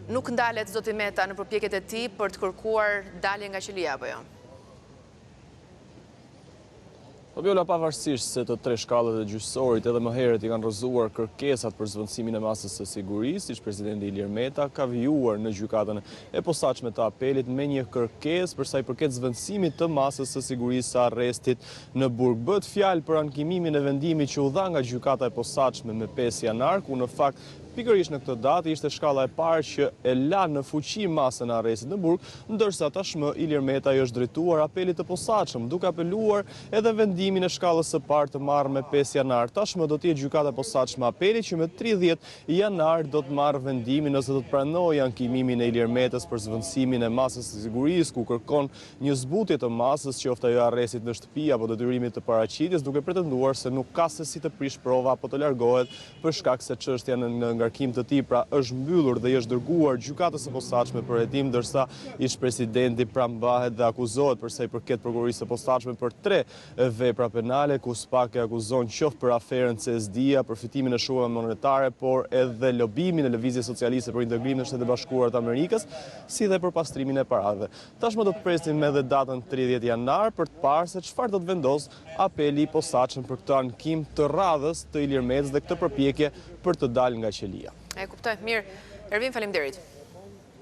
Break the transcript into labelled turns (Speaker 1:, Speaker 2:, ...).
Speaker 1: nuk ndalet zoti Meta në përpjekjet e tij për të kërkuar dalje nga qelia apo jo?
Speaker 2: Viola, pavarësisht se të tre shkallët e gjyqësorit edhe më herët i kanë rrëzuar kërkesat për zvendësimin e masës së sigurisë, ish presidenti Ilir Meta ka vijuar në gjykatën e posaçme të apelit me një kërkesë për sa i përket zvendësimit të masës së sigurisë së arrestit në Burg. Bëhet fjalë për ankimimin e vendimit që u dha nga gjykata e posaçme me 5 janar, ku në fakt pikërisht në këtë datë ishte shkalla e parë që e la në fuqi masën e arrestit në Burg, ndërsa tashmë Ilir Meta i është drejtuar apelit të posaçëm, duke apeluar edhe vendimin e shkallës së parë të marrë me 5 janar. Tashmë do të jetë gjykata e posaçme apelit që me 30 janar do të marrë vendimin nëse do të pranojë ankimimin e Ilir Metës për zvendësimin e masës së sigurisë, ku kërkon një zbutje të masës, qoftë ajo arrestit në shtëpi apo detyrimit të paraqitjes, duke pretenduar se nuk ka se si të prish prova apo të largohet për shkak se çështja në ngarkim të tij pra është mbyllur dhe i është dërguar gjykatës së posaçme për hetim, ndërsa ish presidenti prambahet dhe akuzohet për sa i përket prokurorisë së posaçme për 3 vepra penale, ku SPAK e akuzon qoftë për aferën CSD-a, përfitimin e shubave monetare, por edhe lobimin e Lëvizjes Socialiste për integrim në Shtetet e Bashkuara të Amerikës, si dhe për pastrimin e parave. Tashmë do të presim edhe datën 30 janar për të parë se çfarë do të vendos apeli i posaçëm për këtë ankim të radhës të Ilir Metës dhe këtë përpjekje për të dalë nga qelia.
Speaker 1: E kuptoj, mirë. Ervin, faleminderit.